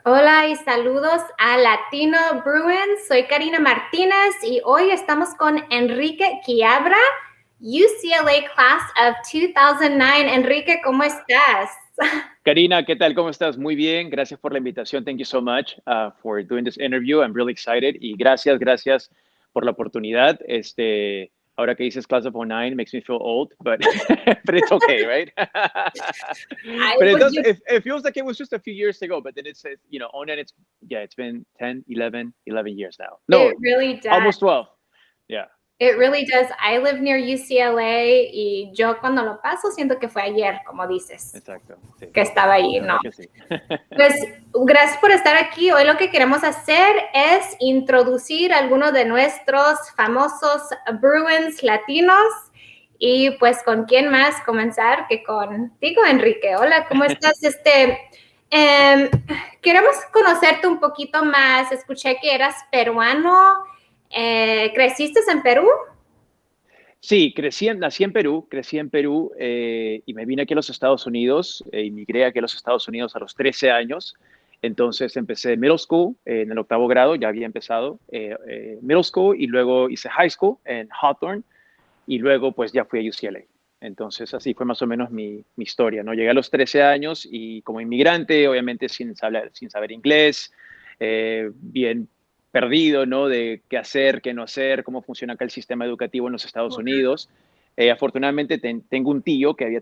Hola y saludos a Latino Bruin. Soy Karina Martínez y hoy estamos con Enrique Chiabra, UCLA Class of 2009. Enrique, ¿cómo estás? Karina, ¿qué tal? ¿Cómo estás? Muy bien. Gracias por la invitación. Thank you so much for doing this interview. I'm really excited. Y gracias por la oportunidad. Ahora que dices Class of '09 makes me feel old, but it's okay, right? Ay, But it pues does, it feels like it was just a few years ago, but then it says, '09, it's been 10, 11 years now. it No, really does. almost 12. Yeah. It really does. I live near UCLA y yo cuando lo paso siento que fue ayer, como dices, Exacto. Sí. que estaba ahí, La ¿no? verdad que sí. Pues gracias por estar aquí. Hoy lo que queremos hacer es introducir a algunos de nuestros famosos Bruins latinos y pues con quién más comenzar que contigo, Enrique. Hola, ¿cómo estás? Eh, Queremos conocerte un poquito más. Escuché que eras peruano. ¿Creciste en Perú? Sí, crecí en Perú y me vine aquí a los Estados Unidos, inmigré aquí a los Estados Unidos a los 13 años, entonces empecé middle school en el octavo grado, ya había empezado middle school y luego hice high school en Hawthorne y luego pues ya fui a UCLA. Entonces así fue más o menos mi historia, ¿no? Llegué a los 13 años y como inmigrante, obviamente sin saber inglés, bien perdido, ¿no? De qué hacer, qué no hacer, cómo funciona acá el sistema educativo en los Estados Unidos. Afortunadamente tengo un tío que ya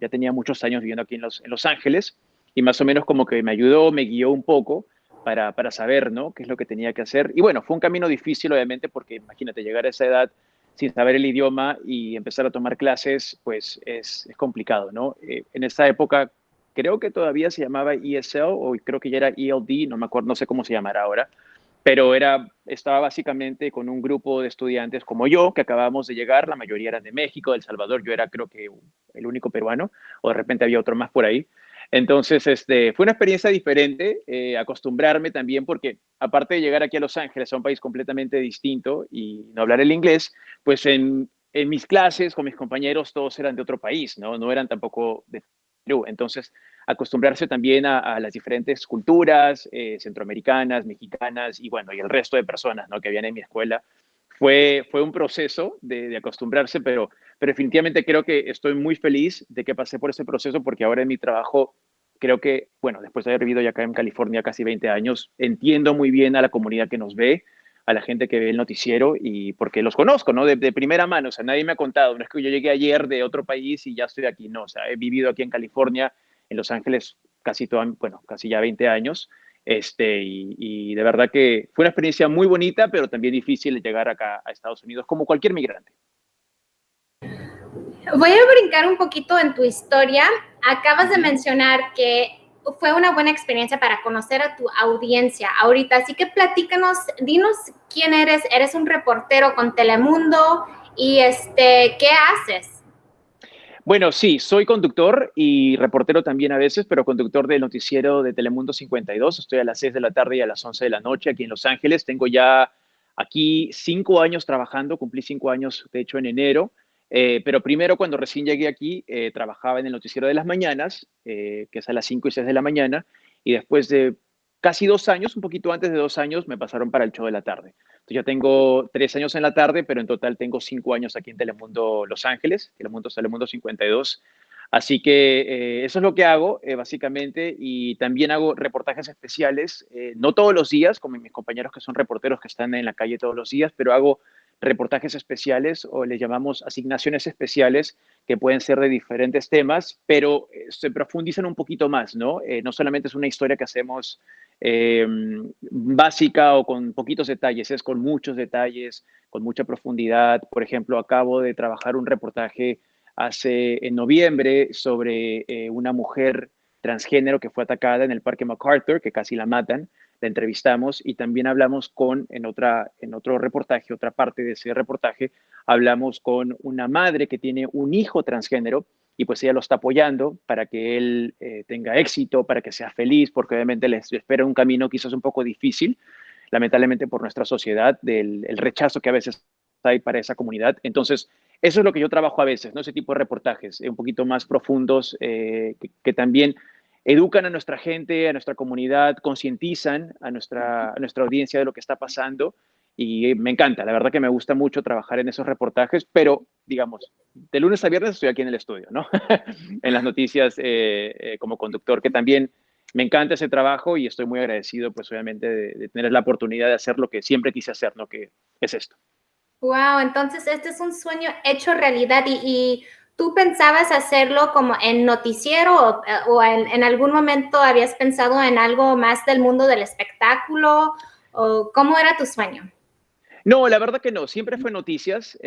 tenía muchos años viviendo aquí en Los Ángeles y más o menos como que me ayudó, me guió un poco para saber, ¿no? Qué es lo que tenía que hacer. Y bueno, fue un camino difícil, obviamente, porque imagínate llegar a esa edad sin saber el idioma y empezar a tomar clases, pues es complicado, ¿no? En esa época creo que todavía se llamaba ESL o creo que ya era ELD, no me acuerdo, no sé cómo se llamará ahora, pero estaba básicamente con un grupo de estudiantes como yo, que acabábamos de llegar, la mayoría eran de México, de El Salvador, yo era creo que el único peruano, o de repente había otro más por ahí. Entonces, fue una experiencia diferente, acostumbrarme también, porque aparte de llegar aquí a Los Ángeles, a un país completamente distinto y no hablar el inglés, pues en mis clases con mis compañeros todos eran de otro país, ¿no? No eran tampoco de Perú. Entonces, acostumbrarse también a las diferentes culturas centroamericanas, mexicanas y bueno, y el resto de personas, ¿no? Que habían en mi escuela. Fue un proceso de acostumbrarse, pero definitivamente creo que estoy muy feliz de que pasé por ese proceso porque ahora en mi trabajo creo que, bueno, después de haber vivido ya acá en California casi 20 años, entiendo muy bien a la comunidad que nos ve, a la gente que ve el noticiero y porque los conozco, ¿no? De primera mano, o sea, nadie me ha contado, no es que yo llegué ayer de otro país y ya estoy aquí, no, o sea, he vivido aquí en California, en Los Ángeles casi ya 20 años, y de verdad que fue una experiencia muy bonita, pero también difícil llegar acá a Estados Unidos, como cualquier migrante. Voy a brincar un poquito en tu historia. Acabas de mencionar que fue una buena experiencia para conocer a tu audiencia ahorita, así que platícanos, dinos quién eres. Eres un reportero con Telemundo y ¿qué haces? Bueno, sí, soy conductor y reportero también a veces, pero conductor del noticiero de Telemundo 52. Estoy a las 6 de la tarde y a las 11 de la noche aquí en Los Ángeles. Tengo ya aquí 5 años trabajando, cumplí 5 años, de hecho, en enero. Pero primero, cuando recién llegué aquí, trabajaba en el noticiero de las mañanas, que es a las 5 y 6 de la mañana, y después de casi 2 años, un poquito antes de 2 años, me pasaron para el show de la tarde. Entonces ya tengo 3 años en la tarde, pero en total tengo 5 años aquí en Telemundo Los Ángeles, Telemundo 52. Así que eso es lo que hago, básicamente, y también hago reportajes especiales, no todos los días, como mis compañeros que son reporteros que están en la calle todos los días, pero hago reportajes especiales o le llamamos asignaciones especiales que pueden ser de diferentes temas, pero se profundizan un poquito más, ¿no? No solamente es una historia que hacemos eh, básica o con poquitos detalles, es con muchos detalles, con mucha profundidad. Por ejemplo, acabo de trabajar un reportaje en noviembre sobre una mujer transgénero que fue atacada en el Parque MacArthur, que casi la matan. La entrevistamos y también hablamos en otro reportaje, otra parte de ese reportaje, hablamos con una madre que tiene un hijo transgénero y pues ella lo está apoyando para que él tenga éxito, para que sea feliz, porque obviamente les espera un camino quizás un poco difícil, lamentablemente por nuestra sociedad, del el rechazo que a veces hay para esa comunidad. Entonces, eso es lo que yo trabajo a veces, ¿no? Ese tipo de reportajes, un poquito más profundos, que también educan a nuestra gente, a nuestra comunidad, concientizan a nuestra audiencia de lo que está pasando. Y me encanta, la verdad que me gusta mucho trabajar en esos reportajes, pero digamos, de lunes a viernes estoy aquí en el estudio, ¿no? En las noticias como conductor, que también me encanta ese trabajo y estoy muy agradecido, pues obviamente, de tener la oportunidad de hacer lo que siempre quise hacer, ¿no? Que es esto. Wow, entonces este es un sueño hecho realidad y ¿tú pensabas hacerlo como en noticiero o en algún momento habías pensado en algo más del mundo del espectáculo o cómo era tu sueño? No, la verdad que no, siempre fue noticias,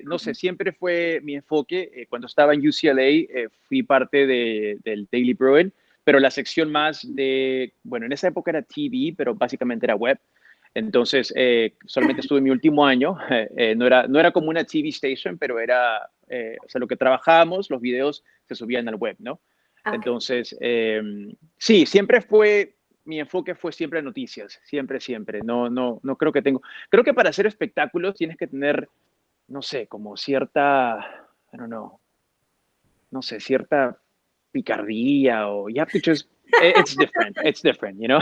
no sé, siempre fue mi enfoque. Cuando estaba en UCLA fui parte del Daily Bruin, pero la sección más de, bueno, en esa época era TV, pero básicamente era web. Entonces, solamente estuve en mi último año, no era como una TV station, pero era, o sea, lo que trabajábamos, los videos se subían al web, ¿no? Okay. Entonces, sí, siempre fue, mi enfoque fue siempre noticias, siempre, siempre. No creo que tengo, creo que para hacer espectáculos tienes que tener, no sé, como cierta, I don't know, no sé, cierta picardía o you have to just, it's different, you know?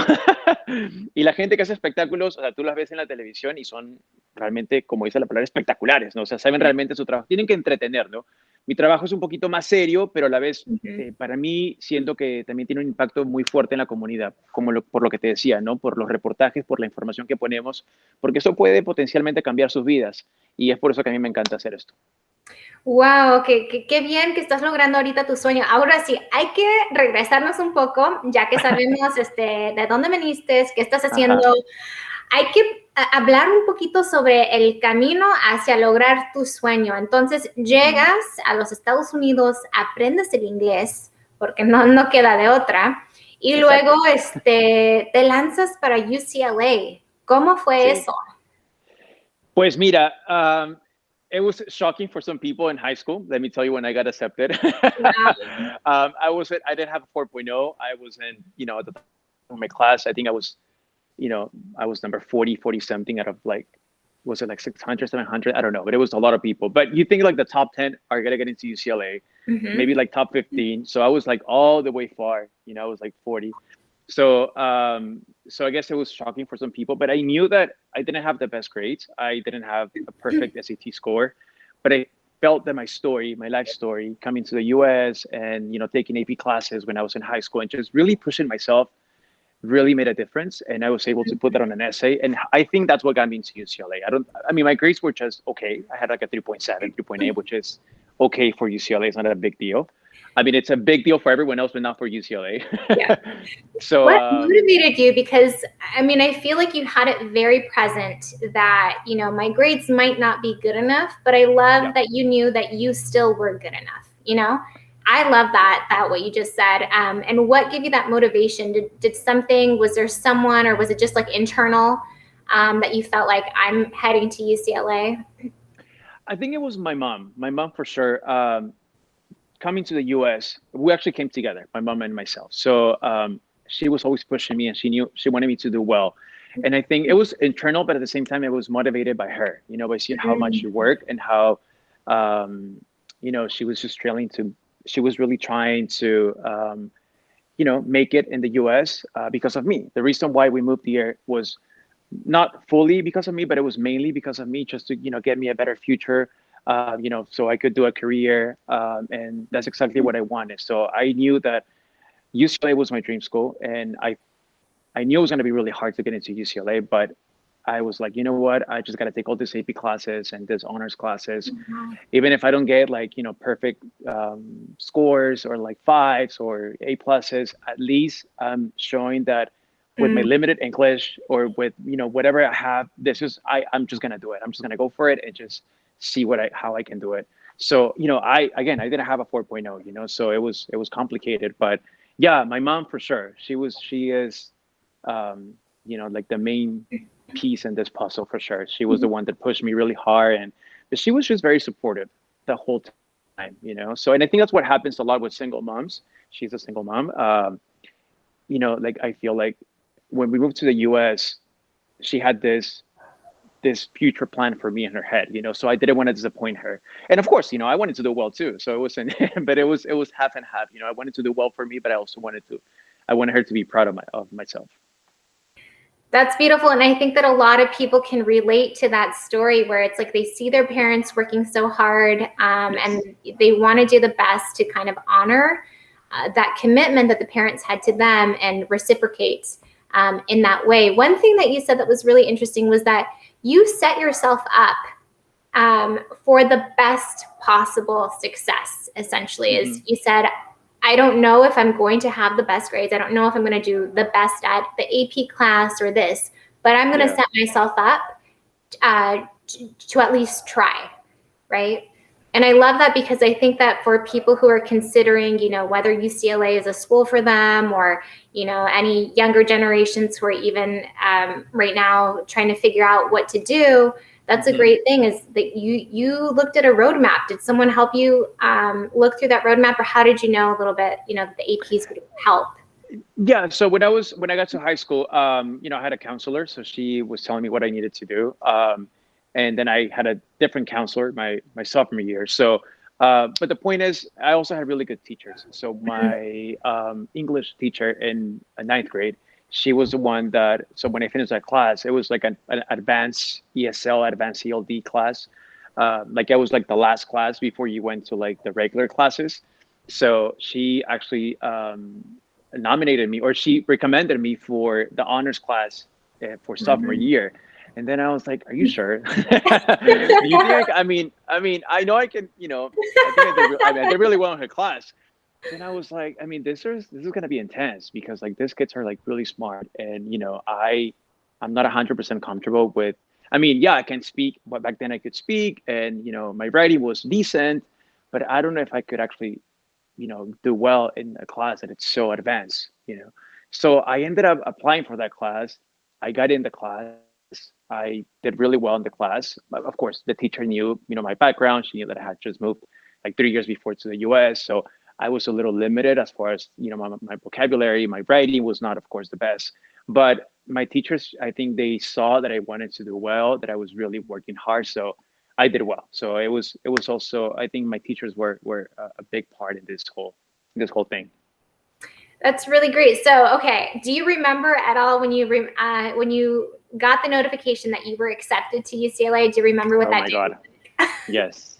Y la gente que hace espectáculos, o sea, tú las ves en la televisión y son realmente, como dice la palabra, espectaculares, ¿no? O sea, saben realmente su trabajo, tienen que entretener, ¿no? Mi trabajo es un poquito más serio, pero a la vez, Ujú. para mí, siento que también tiene un impacto muy fuerte en la comunidad, como por lo que te decía, ¿no? Por los reportajes, por la información que ponemos, porque eso puede potencialmente cambiar sus vidas. Y es por eso que a mí me encanta hacer esto. Wow, qué bien que estás logrando ahorita tu sueño. Ahora sí, hay que regresarnos un poco, ya que sabemos de dónde viniste, qué estás haciendo. Ajá. Hay que hablar un poquito sobre el camino hacia lograr tu sueño. Entonces, Ujú. llegas a los Estados Unidos, aprendes el inglés, porque no queda de otra, y luego Exacto. te lanzas para UCLA. ¿Cómo fue Sí. eso? Pues mira, it was shocking for some people in high school. Let me tell you when I got accepted. Wow. I didn't have a 4.0. I was in, at the top of my class, I think I was number 40, 40 something out of like, was it like 600, 700? I don't know, but it was a lot of people. But you think like the top 10 are going to get into UCLA, maybe Mhm. like top 15. So I was like all the way far, I was like 40. So I guess it was shocking for some people, but I knew that I didn't have the best grades. I didn't have a perfect SAT score, but I felt that my story, my life story, coming to the US and taking AP classes when I was in high school and just really pushing myself really made a difference. And I was able to put that on an essay. And I think that's what got me into UCLA. I mean, my grades were just okay. I had like a 3.7, 3.8, which is okay for UCLA. It's not a big deal. I mean, it's a big deal for everyone else, but not for UCLA. Yeah. so, What motivated you? Because I mean, I feel like you had it very present that, my grades might not be good enough, but I yeah. love that you knew that you still were good enough. I love that what you just said. And what gave you that motivation? Was there someone or was it just like internal that you felt like I'm heading to UCLA? I think it was my mom. My mom for sure. Coming to the US, we actually came together, my mom and myself. So she was always pushing me and she wanted me to do well. And I think it was internal, but at the same time, it was motivated by her, by seeing how much she worked and how, she was just she was really trying to, make it in the US because of me. The reason why we moved here was not fully because of me, but it was mainly because of me, just to get me a better future, so I could do a career, and that's exactly what I wanted. So I knew that UCLA was my dream school, and I knew it was going to be really hard to get into UCLA, but I was like, you know what? I just got to take all these AP classes and these honors classes, even if I don't get like perfect scores or like fives or A pluses. At least I'm showing that with my Mm. limited English or with whatever I have, I'm just gonna do it. I'm just gonna go for it and just see how I can do it. So I didn't have a 4.0, so it was complicated, but yeah, my mom for sure. She is like the main piece in this puzzle for sure. She was the one that pushed me really hard, and but she was just very supportive the whole time. So, and I think that's what happens a lot with single moms. She's a single mom. Like I feel like when we moved to the US, she had this this future plan for me in her head, so I didn't want to disappoint her. And of course, I wanted to do well too. So it wasn't, but it was half and half. I wanted to do well for me, but I wanted her to be proud of myself. That's beautiful. And I think that a lot of people can relate to that story where it's like they see their parents working so hard, Yes. and they want to do the best to kind of honor that commitment that the parents had to them and reciprocate in that way. One thing that you said that was really interesting was that you set yourself up for the best possible success, essentially. Mm-hmm. Is you said, I don't know if I'm going to have the best grades. I don't know if I'm going to do the best at the AP class or this, but I'm going to set myself up to at least try, right? And I love that because I think that for people who are considering, whether UCLA is a school for them or, any younger generations who are even right now trying to figure out what to do, that's a great thing is that you looked at a roadmap. Did someone help you look through that roadmap, or how did you know a little bit, that the APs would help? Yeah. So when I got to high school, I had a counselor. So she was telling me what I needed to do. And then I had a different counselor my sophomore year. So, but the point is, I also had really good teachers. So my English teacher in ninth grade, she was the one that, so when I finished that class, it was like an advanced ESL, advanced ELD class. Like it was like the last class before you went to like the regular classes. So she actually nominated me, or she recommended me for the honors class for sophomore year. And then I was like, "Are you sure? Do you think I know I can. I think I did really well in her class." Then I was like, this is gonna be intense because like these kids are like really smart, and I'm not 100% comfortable with. Yeah, I can speak, but back then I could speak, and my writing was decent, but I don't know if I could actually, do well in a class that it's so advanced. So I ended up applying for that class. I got in the class. I did really well in the class. Of course, the teacher knew, my background. She knew that I had just moved like 3 years before to the US. So I was a little limited as far as, my vocabulary, my writing was not, of course, the best. But my teachers, I think they saw that I wanted to do well, that I was really working hard. So I did well. So it was also, I think my teachers were a big part in this whole thing. That's really great. So, okay, do you remember at all when you got the notification that you were accepted to UCLA? Do you remember what that did? Oh my God. Yes.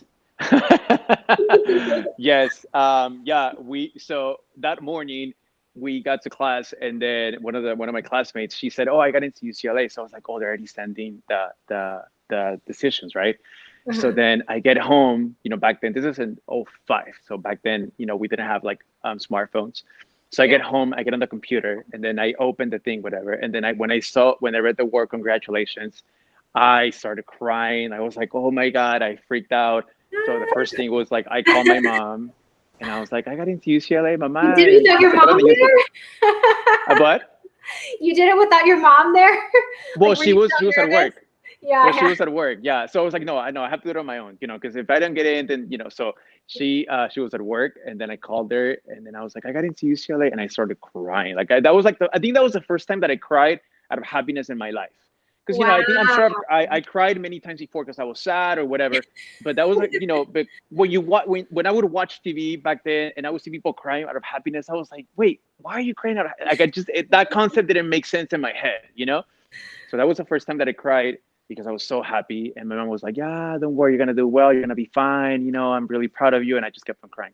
Yes. Yeah. So that morning we got to class, and then one of my classmates, she said, "Oh, I got into UCLA." So I was like, "Oh, they're already sending the decisions, right?" So then I get home, back then, this is in '05. So back then, we didn't have like smartphones. So I get home, I get on the computer, and then I open the thing, whatever. And then when I read the word congratulations, I started crying. I was like, oh my God, I freaked out. So the first thing was like, I called my mom, and I was like, I got into UCLA, mama. You did it without your mom there? What? You did it without your mom there? Well, Like, she was at work. Yeah. Well, she was at work. Yeah. So I was like, no, I know I have to do it on my own, because if I don't get in, then, so she was at work, and then I called her, and then I was like, I got into UCLA, and I started crying. Like that was like I think that was the first time that I cried out of happiness in my life. Because, I'm sure I cried many times before because I was sad or whatever. But that was like, but when I would watch TV back then and I would see people crying out of happiness, I was like, wait, why are you crying out of, like, that concept didn't make sense in my head. So that was the first time that I cried because I was so happy. And my mom was like, yeah, don't worry, you're going to do well. You're going to be fine. I'm really proud of you. And I just kept on crying.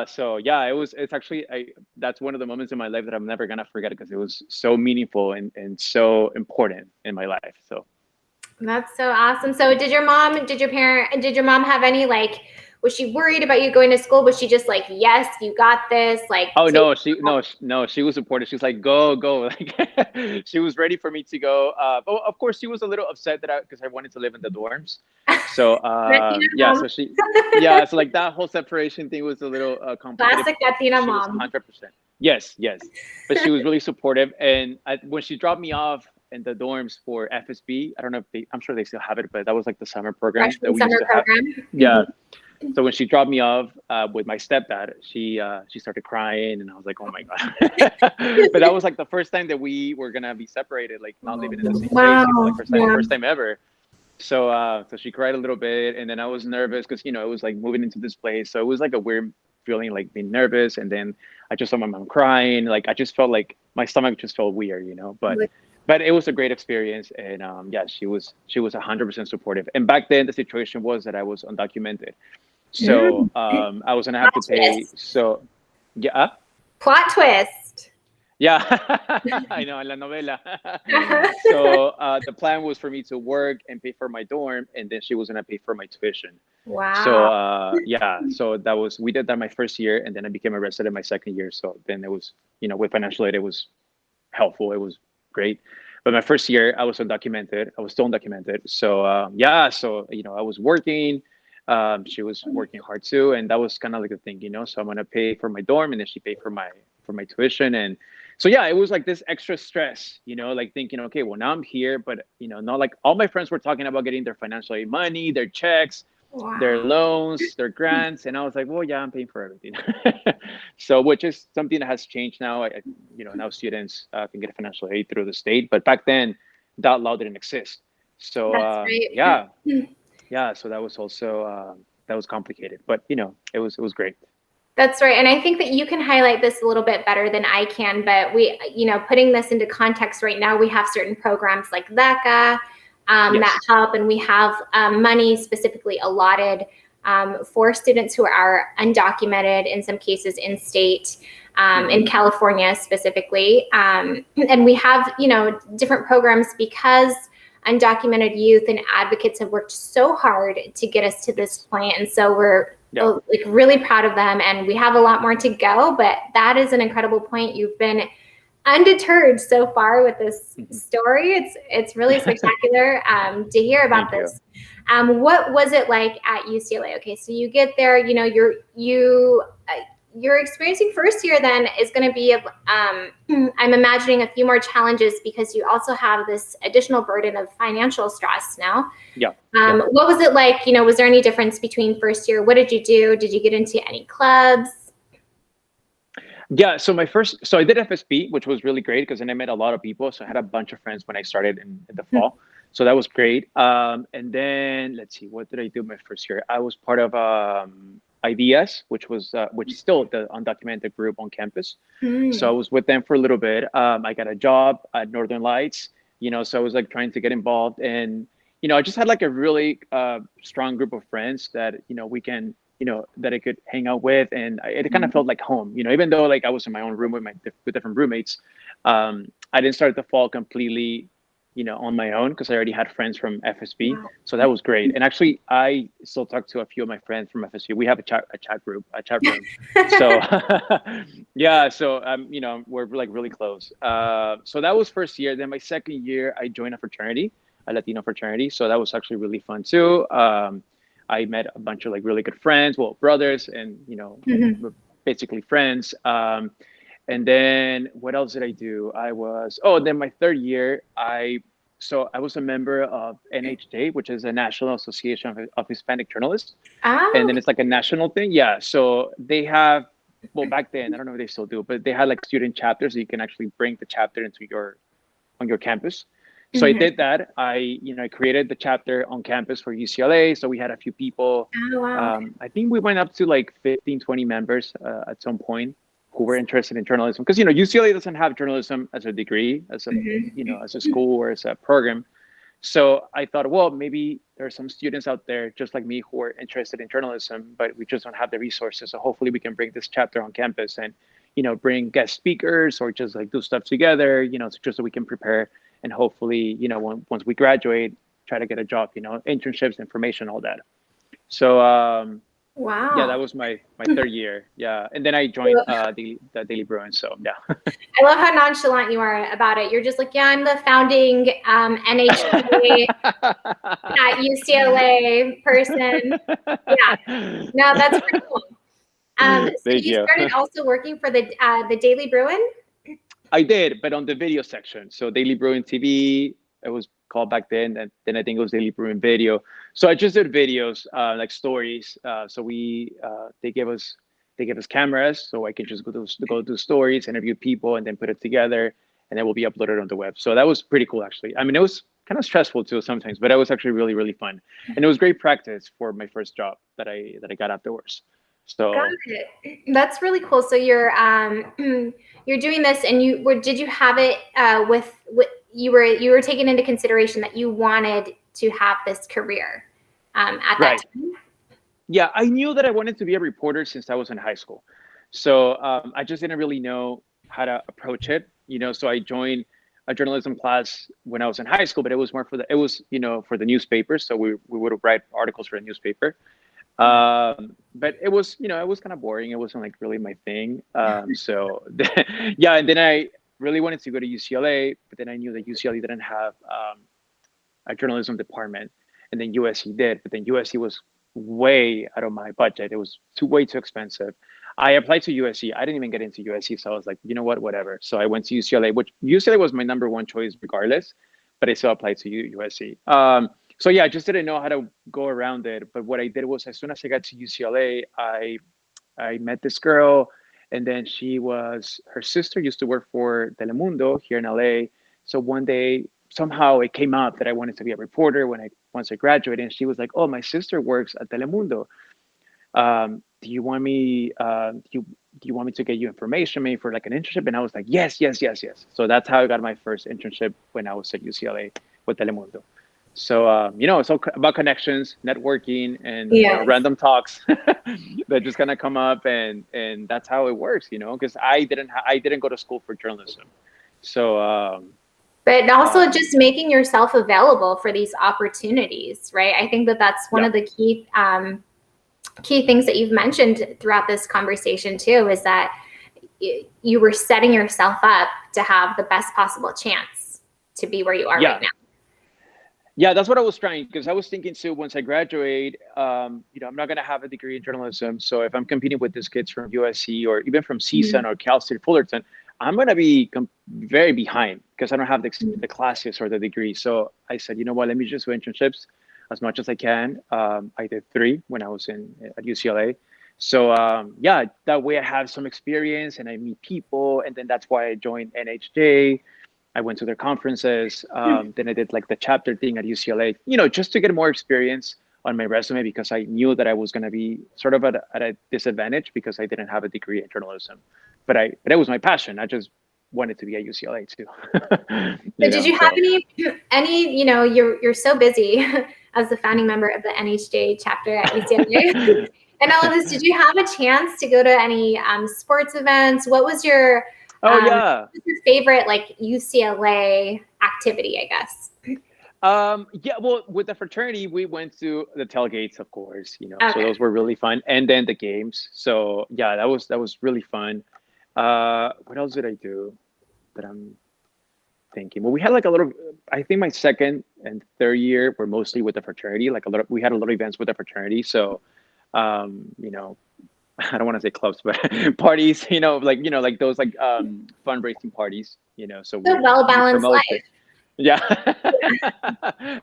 So yeah, it's actually, that's one of the moments in my life that I'm never going to forget because it was so meaningful and so important in my life. So that's so awesome. So did your mom have any, like, was she worried about you going to school? Was she just like, yes, you got this? Like, oh no, she was supportive. She was like, go. Like she was ready for me to go. But of course she was a little upset because I wanted to live in the dorms. So yeah, so like that whole separation thing was a little complicated. Classic Latina She was mom. 100%. Yes. But she was really supportive. And when she dropped me off in the dorms for FSB, I don't know if I'm sure they still have it, but that was like the summer program that we used to have. Yeah. So when she dropped me off with my stepdad, she started crying, and I was like, "Oh my god!" But that was like the first time that we were gonna be separated, like not living in the same state. You know, Wow. like Yeah. first time ever. So she cried a little bit, and then I was nervous because it was like moving into this place, so it was like a weird feeling, like being nervous, and then I just saw my mom crying. Like I just felt like my stomach just felt weird, but it was a great experience, and yeah, she was 100% supportive. And back then, the situation was that I was undocumented, so Mm. I was gonna have Plot to pay. twist. So yeah, Plot twist. yeah, I know, en la novela. So the plan was for me to work and pay for my dorm, and then she was gonna pay for my tuition. So Wow. yeah, so we did that my first year, and then I became a resident my second year. So then it was, with financial aid, it was helpful. It was great. But my first year, I was undocumented. I was still undocumented. So yeah, so I was working. She was working hard too, and that was kind of like the thing. So I'm gonna pay for my dorm, and then she paid for my tuition, and so yeah, it was like this extra stress, like thinking, okay, well now I'm here, but not like all my friends were talking about getting their financial aid money, their checks, their Wow. loans, their grants, and I was like, well, yeah, I'm paying for everything. So, which is something that has changed now. Now students can get financial aid through the state, but back then, that law didn't exist. So, That's great. yeah, yeah. So that was also that was complicated, but it was great. That's right. And I think that you can highlight this a little bit better than I can, but putting this into context right now, we have certain programs like DACA that Yes. help, and we have money specifically allotted for students who are undocumented, in some cases in state, in California specifically. And we have, different programs because undocumented youth and advocates have worked so hard to get us to this point. And so we're Yeah. like really proud of them, and we have a lot more to go, but that is an incredible point. You've been undeterred so far with this story. It's really spectacular to hear about Thank you. this. What was it like at UCLA? Okay, so you get there, you're experiencing first year then is going to be, I'm imagining a few more challenges because you also have this additional burden of financial stress now. Yeah. What was it like? Was there any difference between first year? What did you do? Did you get into any clubs? Yeah, so I did FSP, which was really great because then I met a lot of people. So I had a bunch of friends when I started in the fall. So that was great. And then let's see, what did I do my first year? I was part of IDS, which is still the undocumented group on campus. So I was with them for a little bit. I got a job at Northern Lights, so I was like trying to get involved, and I just had like a really strong group of friends that we can that I could hang out with, and it kind of felt like home. Even though like I was in my own room with different roommates, I didn't start the fall completely on my own because I already had friends from FSB. Wow. So that was great. And actually, I still talk to a few of my friends from FSB. We have a chat room. So yeah, so we're like really close. So that was first year. Then my second year, I joined a Latino fraternity. So that was actually really fun too. I met a bunch of like really good friends, well, brothers, and we're basically friends. And then what else did I do? Then my third year, I was a member of NHJ, which is a National Association of Hispanic Journalists. And then it's like a national thing. Yeah. So they have, well, back then, I don't know if they still do, but they had like student chapters, so you can actually bring the chapter on your campus. So I did that. I created the chapter on campus for UCLA. So we had a few people. Oh, wow. I think we went up to like 15, 20 members at some point who were interested in journalism. Because, UCLA doesn't have journalism as a degree, as a school or as a program. So I thought, well, maybe there are some students out there just like me who are interested in journalism, but we just don't have the resources. So hopefully we can bring this chapter on campus and, bring guest speakers or just like do stuff together, just so we can prepare. And hopefully, once we graduate, try to get a job, internships, information, all that. So, Wow. yeah, that was my third year. Yeah. And then I joined the Daily Bruin. So, yeah. I love how nonchalant you are about it. You're just like, yeah, I'm the founding NHA at UCLA person. Yeah. No, that's pretty cool. So Thank you you. started also working for the Daily Bruin? I did, but on the video section. So Daily Bruin TV, it was called back then. And then I think it was Daily Bruin Video. So I just did videos, like stories. So they gave us cameras, so I can just go do stories, interview people, and then put it together, and it will be uploaded on the web. So that was pretty cool, actually. I mean, it was kind of stressful too sometimes, but it was actually really, really fun, and it was great practice for my first job that I got afterwards. Got So it. That's really cool. So you're you're doing this, and did you have it with you were taking into consideration that you wanted to have this career at that right. time? Yeah, I knew that I wanted to be a reporter since I was in high school. So I just didn't really know how to approach it, So I joined a journalism class when I was in high school, but it was more for the newspaper. So we would write articles for a newspaper. But it was kind of boring. It wasn't like really my thing. So yeah, and then I really wanted to go to UCLA, but then I knew that UCLA didn't have a journalism department, and then USC did, but then USC was way out of my budget. It was way too expensive. I applied to USC. I didn't even get into USC, so I was like, you know what, whatever. So I went to UCLA, which UCLA was my number one choice regardless, but I still applied to USC. So yeah, I just didn't know how to go around it. But what I did was, as soon as I got to UCLA, I met this girl, and then her sister used to work for Telemundo here in LA. So one day, somehow it came up that I wanted to be a reporter once I graduated, and she was like, "Oh, my sister works at Telemundo. Do you want me? Do you want me to get you information, maybe for like an internship?" And I was like, "Yes, yes, yes, yes." So that's how I got my first internship when I was at UCLA with Telemundo. So it's all about connections, networking, and Yes. random talks that just kind of come up, and that's how it works, because I didn't go to school for journalism, so. But also just making yourself available for these opportunities, right? I think that that's one of the key things that you've mentioned throughout this conversation too, is that you were setting yourself up to have the best possible chance to be where you are right now. Yeah, that's what I was trying, because I was thinking too, once I graduate, I'm not going to have a degree in journalism. So if I'm competing with these kids from USC or even from CSUN or Cal State Fullerton, I'm going to be very behind because I don't have the classes or the degree. So I said, you know what, let me just do internships as much as I can. I did 3 when I was at UCLA. So that way I have some experience and I meet people. And then that's why I joined NHJ. I went to their conferences. Then I did like the chapter thing at UCLA, just to get more experience on my resume, because I knew that I was going to be sort of at a disadvantage because I didn't have a degree in journalism. But it was my passion. I just wanted to be at UCLA too. But did you have any, you're so busy as the founding member of the NHJ chapter at UCLA and all of this, did you have a chance to go to any sports events? What was your what was your favorite like UCLA activity, I guess? Well, with the fraternity, we went to the tailgates, of course, so those were really fun. And then the games. So yeah, that was really fun. What else did I do that I'm thinking? Well, we had like a lot of, I think my second and third year were mostly with the fraternity. Like we had a lot of events with the fraternity. So, I don't want to say clubs, but parties, like those like fundraising parties, so we well-balanced life. Yeah.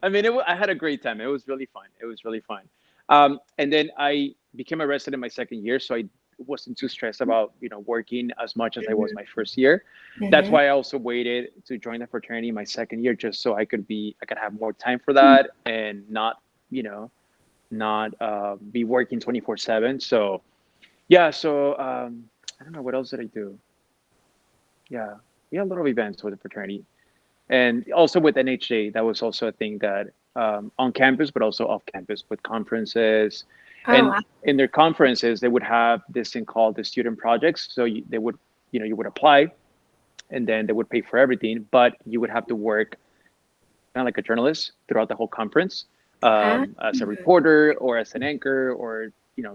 I mean, I had a great time. It was really fun. And then I became arrested in my second year, so I wasn't too stressed about, working as much as I was my first year. That's why I also waited to join the fraternity my second year, just so I could have more time for that and not be working 24/7. So yeah, so I don't know, what else did I do? Yeah, we had a lot of events with the fraternity. And also with NHJ, that was also a thing that on campus, but also off campus with conferences. And in their conferences, they would have this thing called the student projects. So they would, you would apply, and then they would pay for everything, but you would have to work kind of like a journalist throughout the whole conference, as a reporter or as an anchor or,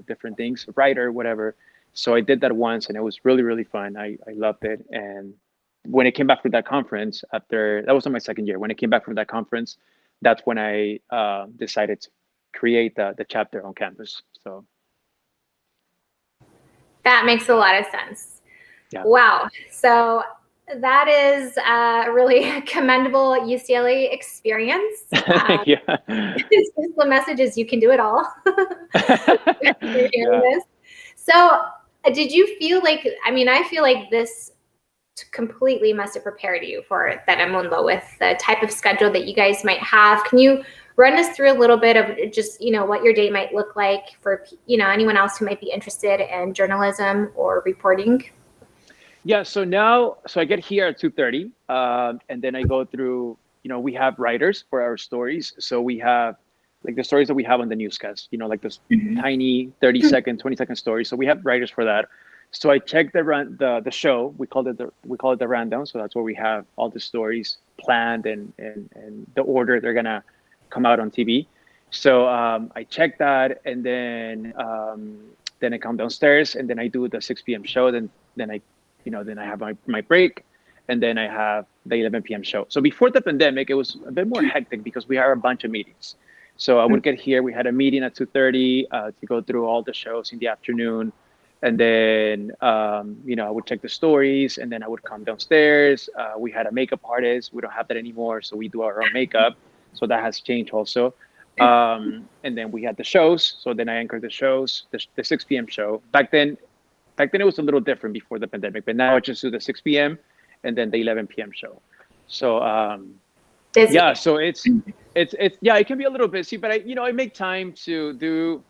different things, a writer, whatever. So I did that once, and it was really, really fun. I loved it. And when I came back from that conference, that was on my second year. When I came back from that conference, that's when I decided to create the chapter on campus. So that makes a lot of sense. Yeah. Wow. So That is a really commendable UCLA experience. Yeah. The message is you can do it all. You're hearing Yeah. this. So, did you feel like, I mean, I feel like this completely must have prepared you for Telemundo with the type of schedule that you guys might have. Can you run us through a little bit of just, what your day might look like for, anyone else who might be interested in journalism or reporting? Yeah, so I get here at 2:30, and then I go through, we have writers for our stories. So we have like the stories that we have on the newscast, like this tiny 30-second, 20-second stories. So we have writers for that. So I check the show. We call it the rundown. So that's where we have all the stories planned and the order they're gonna come out on TV. So I check that, and then I come downstairs, and then I do the 6 p.m. show. Then I have my break, and then I have the 11 p.m. show. So before the pandemic, it was a bit more hectic because we had a bunch of meetings. So I would get here. We had a meeting at 2:30 to go through all the shows in the afternoon, and then I would check the stories, and then I would come downstairs. We had a makeup artist. We don't have that anymore, so we do our own makeup. So that has changed also. And then we had the shows. So then I anchored the shows, the 6 p.m. show. Back then it was a little different before the pandemic, but now I just do the 6 p.m. and then the 11 p.m. show. So Busy. yeah, so it's yeah, it can be a little busy, but I make time to do.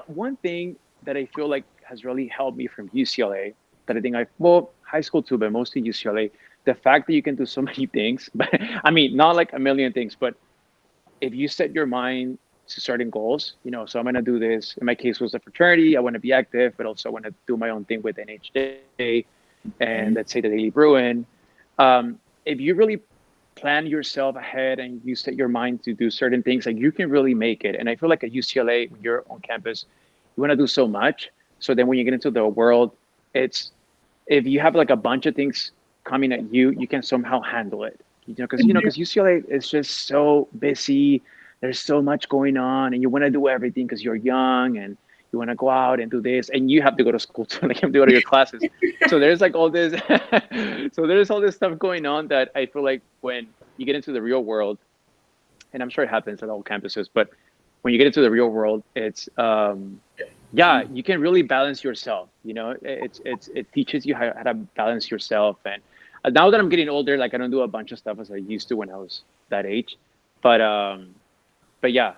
One thing that I feel like has really helped me from UCLA, that I think high school too, but mostly UCLA, the fact that you can do so many things, but I mean not like a million things, but if you set your mind to certain goals, so I'm going to do this. In my case, was a fraternity. I want to be active, but also I want to do my own thing with NHJ and let's say the Daily Bruin. If you really plan yourself ahead and you set your mind to do certain things, like you can really make it. And I feel like at UCLA, when you're on campus, you want to do so much. So then when you get into the world, it's if you have like a bunch of things coming at you, you can somehow handle it. Because UCLA is just so busy. There's so much going on, and you want to do everything because you're young and you want to go out and do this, and you have to go to school too. Like you have to go to your classes. So there's like all this. So there's all this stuff going on that I feel like when you get into the real world, and I'm sure it happens at all campuses, but when you get into the real world, it's yeah, you can really balance yourself. It teaches you how to balance yourself. And now that I'm getting older, like I don't do a bunch of stuff as I used to when I was that age. But yeah.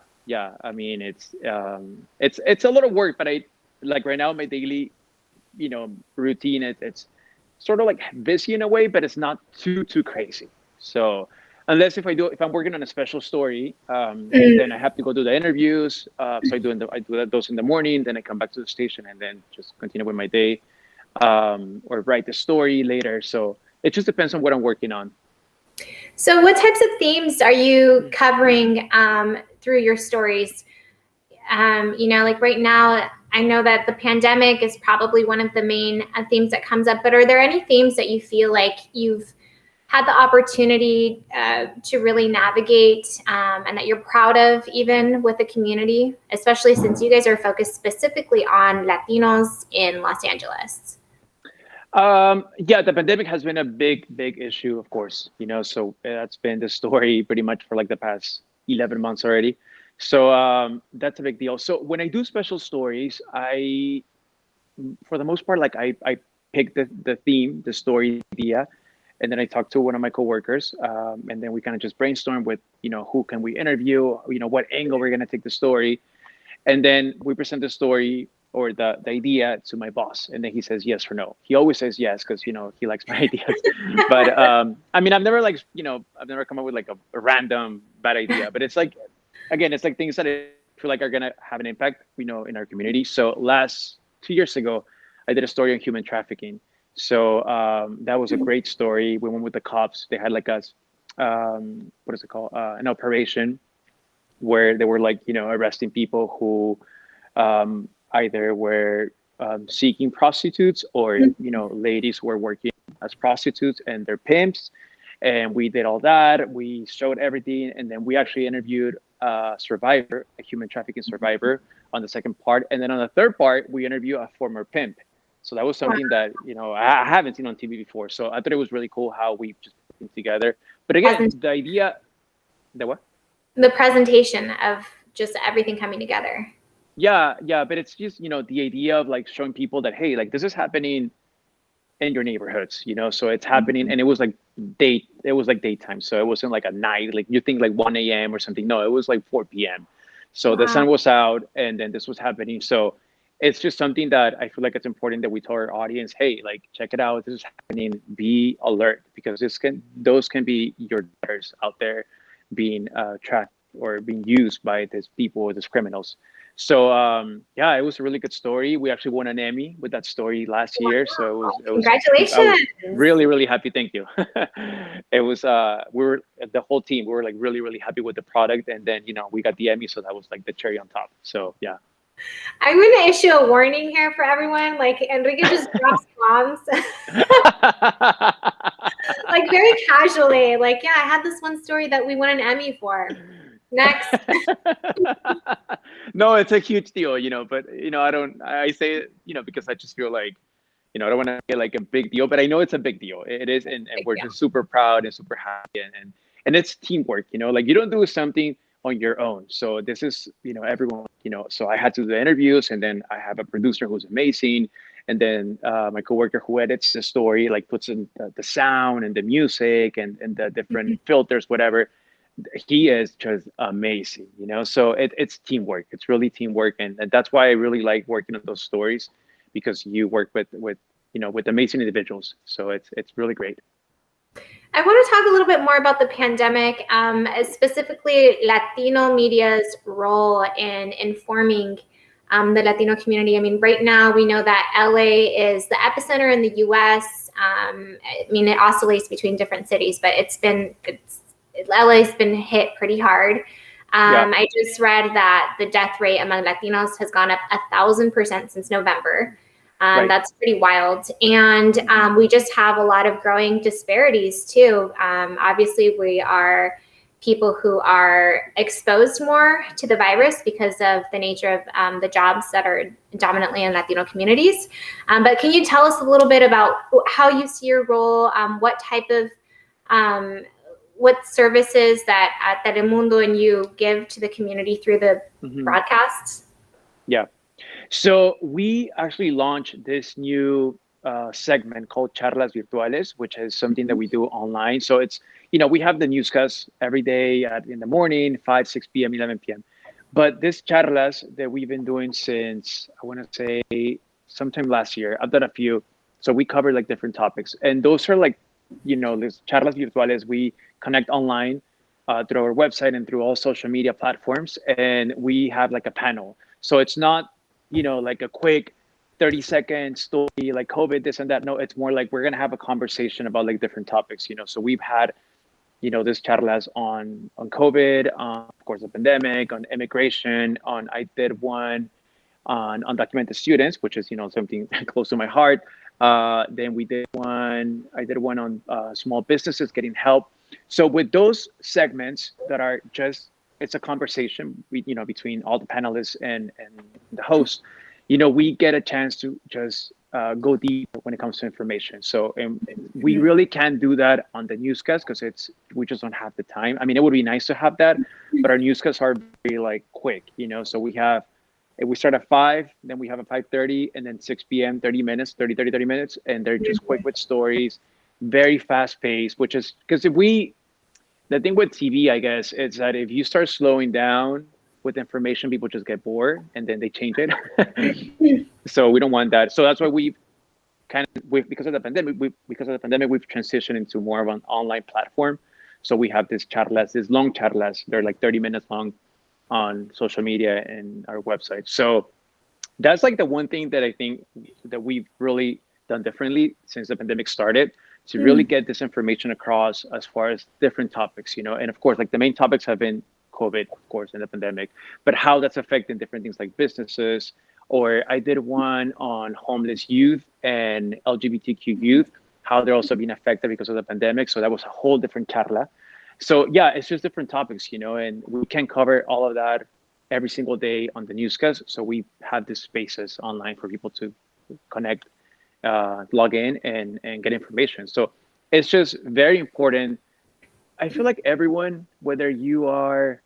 I mean, it's a lot of work, but I like right now my daily, routine. It's sort of like busy in a way, but it's not too crazy. So unless if I'm working on a special story, then I have to go do the interviews. So I do those in the morning. Then I come back to the station and then just continue with my day, or write the story later. So it just depends on what I'm working on. So, what types of themes are you covering through your stories? Like right now, I know that the pandemic is probably one of the main themes that comes up, but are there any themes that you feel like you've had the opportunity to really navigate and that you're proud of even with the community, especially since you guys are focused specifically on Latinos in Los Angeles? Yeah, the pandemic has been a big issue, of course, so that's been the story pretty much for like the past 11 months already. So that's a big deal. So when I do special stories, for the most part, like I pick the theme, the story idea, and then I talk to one of my coworkers, and then we kind of just brainstorm with, who can we interview, what angle we're going to take the story. And then we present the story or the idea to my boss, and then he says yes or no. He always says yes because he likes my ideas. But I mean, I've never come up with like a random bad idea. But it's like, again, it's like things that I feel like are gonna have an impact, in our community. So last 2 years ago, I did a story on human trafficking. So that was a great story. We went with the cops. They had like what is it called? An operation where they were like, arresting people who either were seeking prostitutes or, ladies who were working as prostitutes and they're pimps. And we did all that. We showed everything. And then we actually interviewed a survivor, a human trafficking survivor on the second part. And then on the third part, we interview a former pimp. So that was something that, I haven't seen on TV before. So I thought it was really cool how we just put things together. But again, Present- the idea, the what? the presentation of just everything coming together. Yeah, yeah, but it's just, the idea of like showing people that, hey, like this is happening in your neighborhoods, so it's happening. And it was like daytime. So it wasn't like a night, like you think like 1 a.m. or something. No, it was like 4 p.m. So the Wow. sun was out and then this was happening. So it's just something that I feel like it's important that we tell our audience, hey, like check it out. This is happening. Be alert because those can be your daughters out there being tracked or being used by these people or these criminals. So yeah, it was a really good story. We actually won an Emmy with that story last year. So I was Congratulations. really really happy. Thank you. It was we were the whole team. We were like really really happy with the product, and then we got the Emmy, so that was like the cherry on top. So yeah. I'm going to issue a warning here for everyone. Like Enrique just drops bombs, like very casually. Like, yeah, I had this one story that we won an Emmy for. Next. No, it's a huge deal, but I say it, because I just feel like, I don't want to get like a big deal, but I know it's a big deal. It is, and Big we're deal. just super proud and super happy, and it's teamwork, like you don't do something on your own. So this is, everyone, so I had to do the interviews, and then I have a producer who's amazing, and then my coworker who edits the story, like puts in the sound and the music and the different filters, whatever. He is just amazing, so it's teamwork. It's really teamwork, and that's why I really like working on those stories, because you work with amazing individuals. So it's really great. I want to talk a little bit more about the pandemic, specifically Latino media's role in informing the Latino community. I mean, right now we know that LA is the epicenter in the US. I mean, it oscillates between different cities, but LA's been hit pretty hard. Yeah. I just read that the death rate among Latinos has gone up 1,000% since November. Right. That's pretty wild. And we just have a lot of growing disparities too. Obviously, we are people who are exposed more to the virus because of the nature of the jobs that are dominantly in Latino communities. But can you tell us a little bit about how you see your role, what type of what services that Telemundo and you give to the community through the broadcasts? Yeah. So we actually launched this new segment called Charlas Virtuales, which is something that we do online. So it's, we have the newscast every day in the morning, 5, 6 p.m., 11 p.m. But this charlas that we've been doing since, I want to say sometime last year, I've done a few. So we cover like different topics. And those are like, these charlas virtuales, we connect online through our website and through all social media platforms. And we have like a panel. So it's not, like a quick 30-second story like COVID, this and that. No, it's more like we're going to have a conversation about like different topics, So we've had, this charlas on COVID, of course, the pandemic, on immigration, I did one on undocumented students, which is, something close to my heart. Then I did one on small businesses getting help. So with those segments that are just, it's a conversation, between all the panelists and the host, we get a chance to just go deep when it comes to information. So we really can't do that on the newscast because we just don't have the time. I mean, it would be nice to have that, but our newscasts are very like quick, So we start at 5, then we have a 5:30, and then 6 p.m., 30 minutes, 30 minutes, and they're just quick with stories, very fast paced, which is because the thing with TV, I guess, is that if you start slowing down with information, people just get bored and then they change it. So we don't want that. So that's why because of the pandemic, we've transitioned into more of an online platform. So we have these long charlas. They're like 30 minutes long on social media and our website. So that's like the one thing that I think that we've really done differently since the pandemic started, to really get this information across as far as different topics, and of course, like the main topics have been COVID, of course, and the pandemic, but how that's affecting different things like businesses. Or I did one on homeless youth and LGBTQ youth, how they're also being affected because of the pandemic. So that was a whole different charla. So yeah, it's just different topics, and we can cover all of that every single day on the newscast. So we have these spaces online for people to connect log in and get information. So it's just very important. I feel like everyone, whether you are,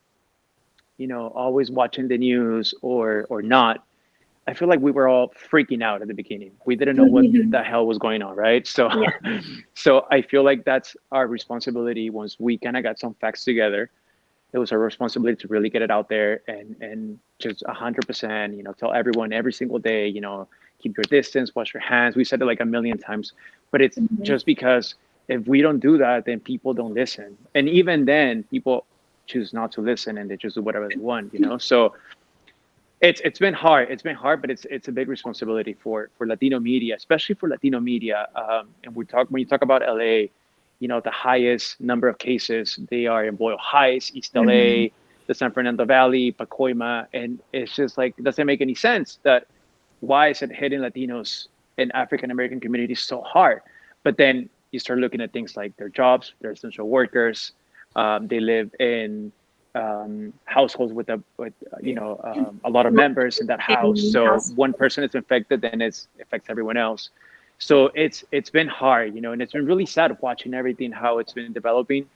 always watching the news or not, I feel like we were all freaking out at the beginning. We didn't know what the hell was going on, right? So, Yeah. so I feel like that's our responsibility. Once we kind of got some facts together, it was our responsibility to really get it out there and just 100%, tell everyone every single day, keep your distance, wash your hands. We said it like a million times, but it's just because if we don't do that, then people don't listen. And even then, people choose not to listen and they just do whatever they want. So it's been hard. It's been hard, but it's a big responsibility for Latino media, especially for Latino media. And when you talk about LA, the highest number of cases they are in Boyle Heights, East LA, the San Fernando Valley, Pacoima, and it's just like it doesn't make any sense that why is it hitting Latinos and African American communities so hard? But then you start looking at things like their jobs, they're essential workers, they live in households with a lot of members in that house. So one person is infected, then it affects everyone else. So it's been hard, and it's been really sad watching everything how it's been developing.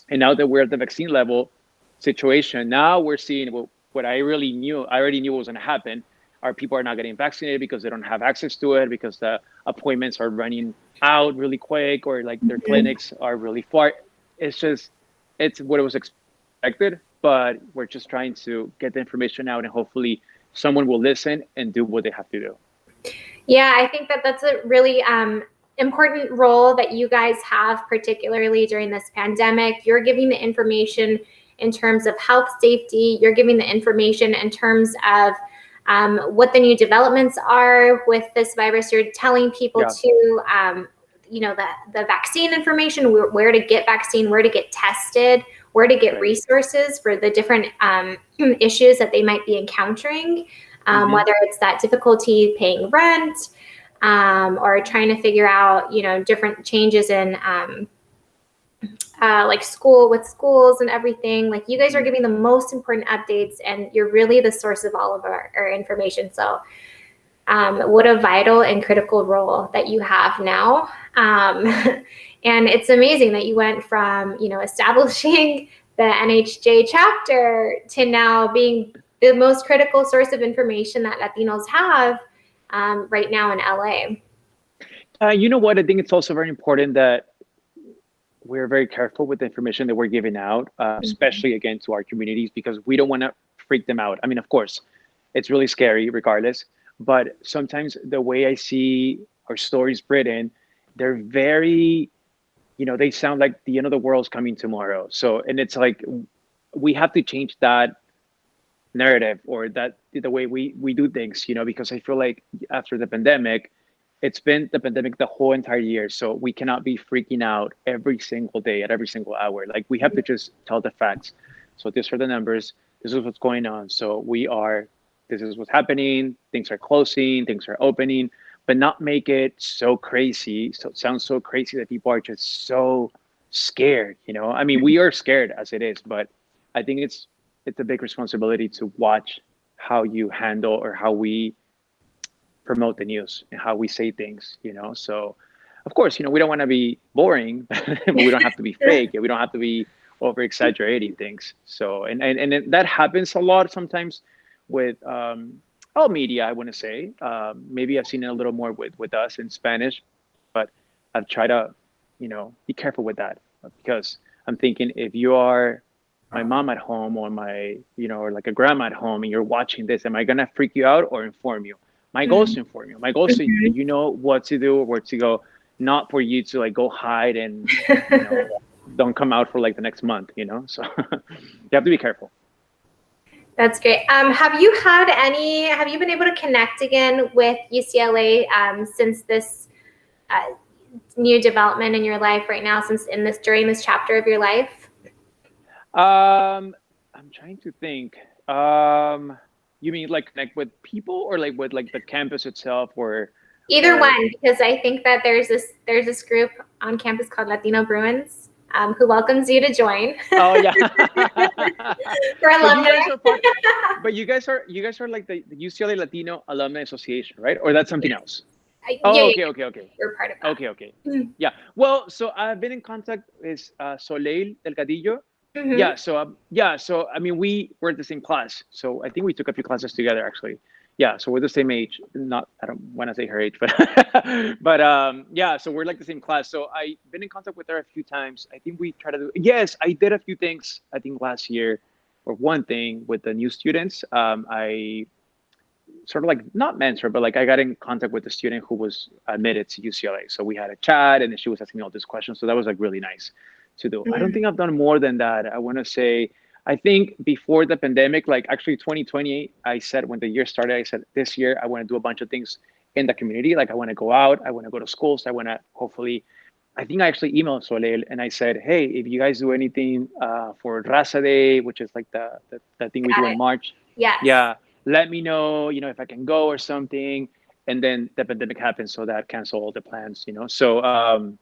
And now that we're at the vaccine level situation, now we're seeing what I already knew was going to happen. Our people are not getting vaccinated because they don't have access to it, because the appointments are running out really quick, or like their clinics are really far. It's what it was expected, but we're just trying to get the information out and hopefully someone will listen and do what they have to do. Yeah, I think that that's a really important role that you guys have, particularly during this pandemic. You're giving the information in terms of health safety. You're giving the information in terms of what the new developments are with this virus. You're telling people to, the vaccine information, where to get vaccine, where to get tested, where to get resources for the different issues that they might be encountering, whether it's that difficulty paying rent, or trying to figure out, different changes in like schools and everything. Like, you guys are giving the most important updates, and you're really the source of all of our information. So what a vital and critical role that you have now. And it's amazing that you went from, establishing the NHJ chapter to now being the most critical source of information that Latinos have right now in LA. You know what? I think it's also very important that we're very careful with the information that we're giving out, especially again to our communities, because we don't want to freak them out. I mean, of course, it's really scary regardless, but sometimes the way I see our stories written, they're very, they sound like the end of the world's coming tomorrow. So, and it's like, we have to change that narrative, or that the way we do things, because I feel like after the pandemic, it's been the pandemic the whole entire year. So we cannot be freaking out every single day at every single hour. Like, we have to just tell the facts. So these are the numbers. This is what's going on. So this is what's happening. Things are closing, things are opening, but not make it so crazy. So it sounds so crazy that people are just so scared, I mean, we are scared as it is, but I think it's a big responsibility to watch how you handle or how we promote the news and how we say things, So, of course, we don't want to be boring, but we don't have to be fake. We don't have to be over exaggerating things. So, and that happens a lot sometimes with all media, I want to say. Maybe I've seen it a little more with us in Spanish, but I've tried to, be careful with that, because I'm thinking, if you are my mom at home, or or like a grandma at home, and you're watching this, am I going to freak you out or inform you? My goal is to inform you. My goal is you know what to do or where to go, not for you to like go hide and don't come out for like the next month, So you have to be careful. That's great. Have you been able to connect again with UCLA since this new development in your life right now, during this chapter of your life? I'm trying to think. You mean like connect with people, or like with like the campus itself, or either one? Because I think that there's this group on campus called Latino Bruins, who welcomes you to join. Oh yeah. For alumni. But you guys are like the UCLA Latino Alumni Association, right? Or that's something else? Yeah, Oh, yeah, okay, yeah, okay, okay. you're part of that. Okay, okay. Mm-hmm. Yeah. Well, so I've been in contact with Soleil Delgadillo. Mm-hmm. Yeah. So I mean, we were in the same class. So I think we took a few classes together, actually. Yeah. So we're the same age. Not, I don't want to say her age, but yeah. So we're like the same class. So I've been in contact with her a few times. I think we try to do. Yes, I did a few things. I think last year, or one thing with the new students. I sort of like not mentor, but like I got in contact with the student who was admitted to UCLA. So we had a chat, and then she was asking me all these questions. So that was like really nice to do. I don't think I've done more than that. I want to say, I think before the pandemic, like actually 2020, I said when the year started, I said this year I want to do a bunch of things in the community. Like I want to go out, I want to go to schools, I want to hopefully. I think I actually emailed Soleil and I said, hey, if you guys do anything for Raza Day, which is like the thing we do Got in it. March, Yes. yeah, let me know, if I can go or something. And then the pandemic happened, so that canceled all the plans. So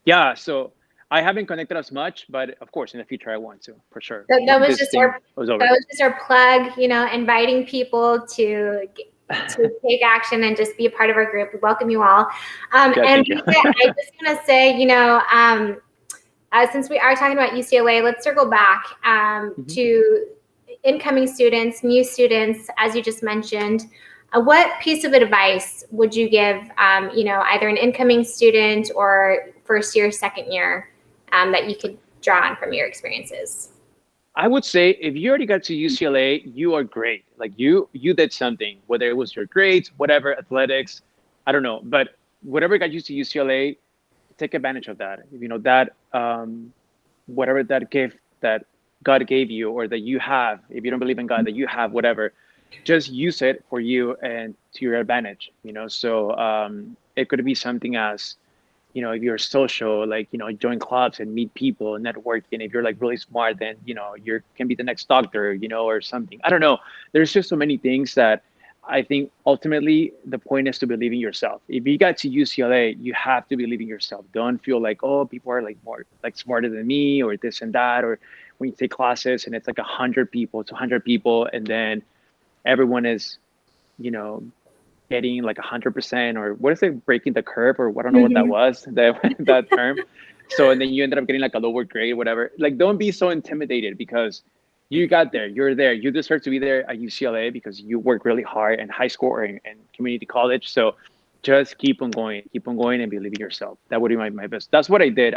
yeah, so I haven't connected as much, but of course, in the future, I want to for sure. That Once was this just thing our was that over. was just our plug, inviting people to take action and just be a part of our group. We welcome you all. Yeah, And thank you. I just want to say, since we are talking about UCLA, let's circle back Mhm. to incoming students, new students, as you just mentioned. What piece of advice would you give, either an incoming student or first year, second year, that you could draw on from your experiences? I would say if you already got to UCLA, you are great. Like you did something, whether it was your grades, whatever, athletics, I don't know, but whatever got you to UCLA, take advantage of that. That whatever that gift that God gave you or that you have, if you don't believe in God, that you have whatever, just use it for you and to your advantage. So it could be something as if you're social, like, join clubs and meet people, networking. If you're like really smart, then, you can be the next doctor, or something. I don't know. There's just so many things that I think ultimately the point is to believe in yourself. If you got to UCLA, you have to believe in yourself. Don't feel like, oh, people are like more like smarter than me or this and that. Or when you take classes and it's like 100 people, 200 people, and then everyone is, you know, getting like 100% or what is it, breaking the curve, or I don't know what that Mm-hmm. was, that term. So, and then you ended up getting like a lower grade, whatever. Like, don't be so intimidated because you got there, you're there, you deserve to be there at UCLA because you work really hard in high school or in community college. So just keep on going and believe in yourself. That would be my best. That's what I did.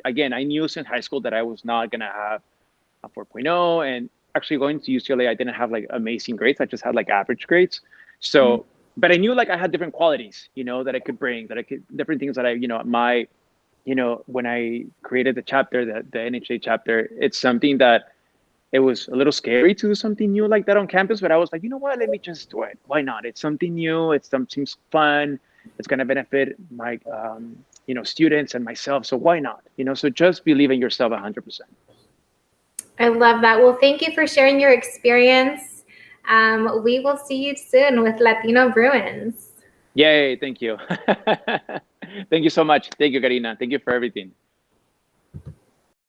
Again, I knew since high school that I was not going to have a 4.0, and actually going to UCLA, I didn't have like amazing grades. I just had like average grades. So, but I knew like I had different qualities, that I could bring, that I could, different things that when I created the chapter, the NHA chapter, it's something that it was a little scary to do something new like that on campus, but I was like, you know what, let me just do it. Why not? It's something new. It's something fun. It's going to benefit my, students and myself. So why not? So just believe in yourself 100%. I love that. Well, thank you for sharing your experience. We will see you soon with Latino Bruins. Yay. Thank you. Thank you so much. Thank you, Karina. Thank you for everything.